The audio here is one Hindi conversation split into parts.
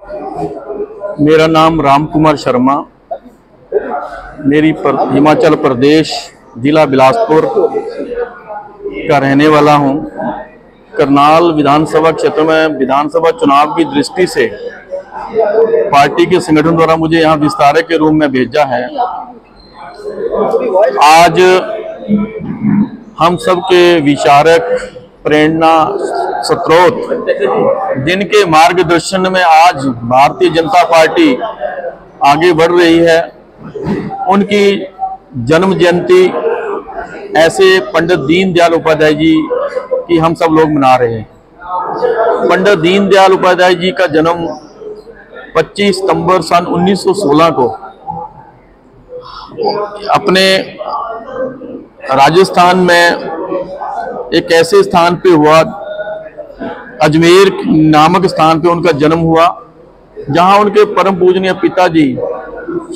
मेरा नाम राम कुमार शर्मा, हिमाचल प्रदेश जिला बिलासपुर का रहने वाला हूं। करनाल विधानसभा क्षेत्र में विधानसभा चुनाव की दृष्टि से पार्टी के संगठन द्वारा मुझे यहां विस्तारक के रूप में भेजा है। आज हम सब के विचारक, प्रेरणा स्रोत, जिनके मार्गदर्शन में आज भारतीय जनता पार्टी आगे बढ़ रही है, उनकी जन्म जयंती ऐसे पंडित दीनदयाल उपाध्याय जी की हम सब लोग मना रहे हैं। पंडित दीनदयाल उपाध्याय जी का जन्म 25 सितंबर सन 1916 को अपने राजस्थान में एक ऐसे स्थान पे हुआ, अजमेर नामक स्थान पे उनका जन्म हुआ, जहां उनके परम पूजनीय पिताजी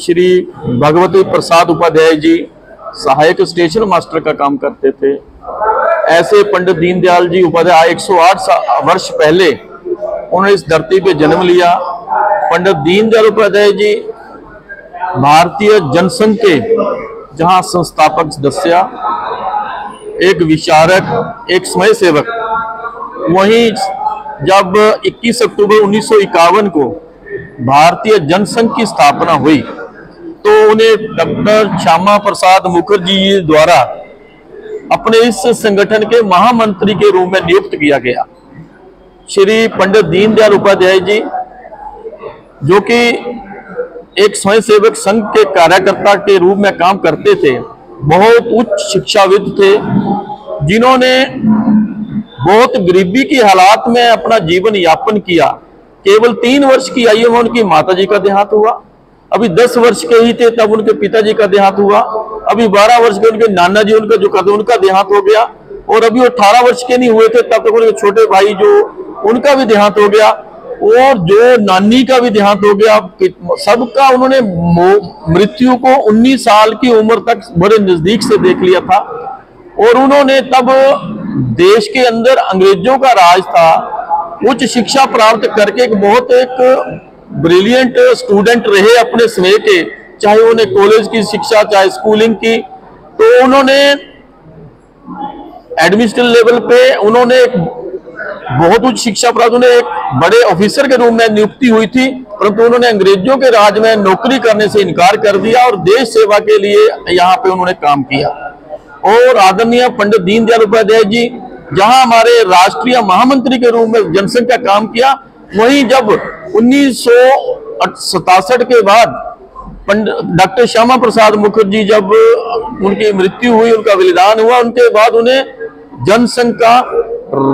श्री भगवती प्रसाद उपाध्याय जी सहायक स्टेशन मास्टर का काम करते थे। ऐसे पंडित दीनदयाल जी उपाध्याय 108 वर्ष पहले उन्होंने इस धरती पे जन्म लिया। पंडित दीनदयाल उपाध्याय जी भारतीय जनसंघ के जहां संस्थापक सदस्य, एक विचारक, एक समय सेवक, वहीं जब 21 अक्टूबर 1951 को भारतीय जनसंघ की स्थापना हुई तो उन्हें डॉक्टर श्यामा प्रसाद मुखर्जी जी द्वारा अपने इस संगठन के महामंत्री के रूप में नियुक्त किया गया। श्री पंडित दीनदयाल उपाध्याय जी, जो कि एक स्वयंसेवक संघ के कार्यकर्ता के रूप में काम करते थे, बहुत उच्च शिक्षाविद थे, जिन्होंने बहुत गरीबी की हालात में अपना जीवन यापन किया। केवल 3 वर्ष की आयु में उनकी माताजी का देहांत हुआ। अभी 10 वर्ष के ही थे तब उनके पिताजी का देहांत हुआ। अभी 12 वर्ष के उनके नाना जी उनका देहांत हो गया, और अभी वो 18 वर्ष के नहीं हुए थे तब तक उनके छोटे भाई जो उनका भी देहांत हो गया, और जो नानी का भी देहांत हो गया। सबका उन्होंने मृत्यु को 19 साल की उम्र तक बड़े नजदीक से देख लिया था। और उन्होंने तब देश के अंदर अंग्रेजों का राज था, उच्च शिक्षा प्राप्त करके एक ब्रिलियंट स्टूडेंट रहे अपने समय के, चाहे उन्हें कॉलेज की शिक्षा, चाहे स्कूलिंग की। तो उन्होंने एडमिनिस्ट्रेटिव लेवल पे उन्होंने बहुत उच्च शिक्षा प्राप्त, उन्हें एक बड़े ऑफिसर के रूप में नियुक्ति हुई थी, परंतु उन्होंने अंग्रेजों के राज में नौकरी करने से इनकार कर दिया और देश सेवा के लिए यहाँ पे उन्होंने काम किया। और आदरणीय पंडित दीनदयाल उपाध्याय जी जहां हमारे राष्ट्रीय महामंत्री के रूप में जनसंघ का काम किया, वहीं जब 1967 के बाद डॉक्टर श्यामा प्रसाद मुखर्जी जब उनकी मृत्यु हुई, उनका बलिदान हुआ, उनके बाद उन्हें जनसंघ का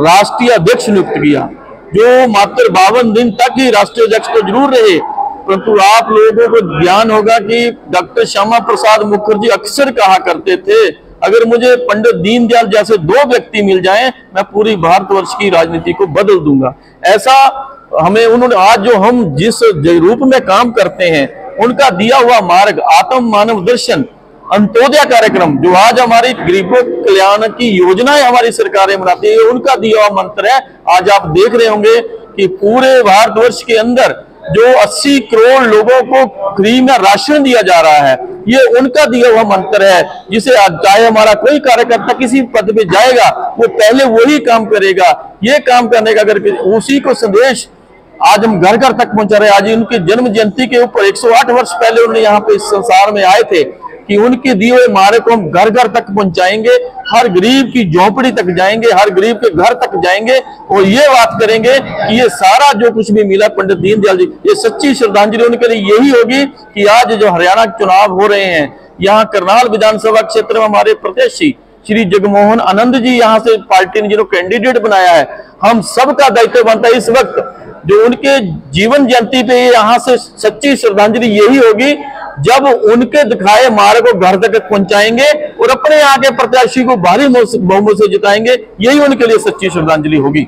राष्ट्रीय अध्यक्ष नियुक्त किया, जो मात्र 52 दिन तक ही राष्ट्रीय अध्यक्ष तो जरूर रहे, परंतु आप लोगों को ज्ञान होगा कि डॉक्टर श्यामा प्रसाद मुखर्जी अक्सर कहा करते थे, अगर मुझे पंडित दीनदयाल जैसे 2 व्यक्ति मिल जाएं, मैं पूरी भारतवर्ष की राजनीति को बदल दूंगा। ऐसा हमें उन्होंने आज जो हम जिस रूप में काम करते हैं, उनका दिया हुआ मार्ग, आत्म मानव दर्शन, अंत्योदय कार्यक्रम, जो आज हमारी गरीबों कल्याण की योजनाएं हमारी सरकारें बनाती है, उनका दिया हुआ मंत्र है। आज आप देख रहे होंगे कि पूरे भारतवर्ष के अंदर जो 80 करोड़ लोगों को फ्री में राशन दिया जा रहा है, ये उनका दिया हुआ मंत्र है, जिसे चाहे हमारा कोई कार्यकर्ता किसी पद पे जाएगा, वो पहले वही काम करेगा। ये काम करने का अगर उसी को संदेश आज हम घर घर तक पहुंचा रहे हैं। आज उनकी जन्म जयंती के ऊपर 108 वर्ष पहले उन्होंने यहाँ पे इस संसार में आए थे कि उनके दिए हुए मार्ग को हम घर घर तक पहुंचाएंगे, हर गरीब की झोपड़ी तक जाएंगे, हर गरीब के घर तक जाएंगे, और ये बात करेंगे कि ये सारा जो कुछ भी मिला पंडित दीनदयाल जी, ये सच्ची श्रद्धांजलि उनके लिए यही होगी कि आज जो हरियाणा चुनाव हो रहे हैं, यहाँ करनाल विधानसभा क्षेत्र में हमारे प्रत्याशी श्री जगमोहन आनंद जी यहाँ से पार्टी ने जिन्हों कैंडिडेट बनाया है, हम सबका दायित्व बनता है इस वक्त जो उनके जीवन जयंती पे यहाँ से सच्ची श्रद्धांजलि यही होगी जब उनके दिखाए मार्ग को घर तक पहुंचाएंगे और अपने यहाँ के प्रत्याशी को भारी बहुमत से जिताएंगे। यही उनके लिए सच्ची श्रद्धांजलि होगी।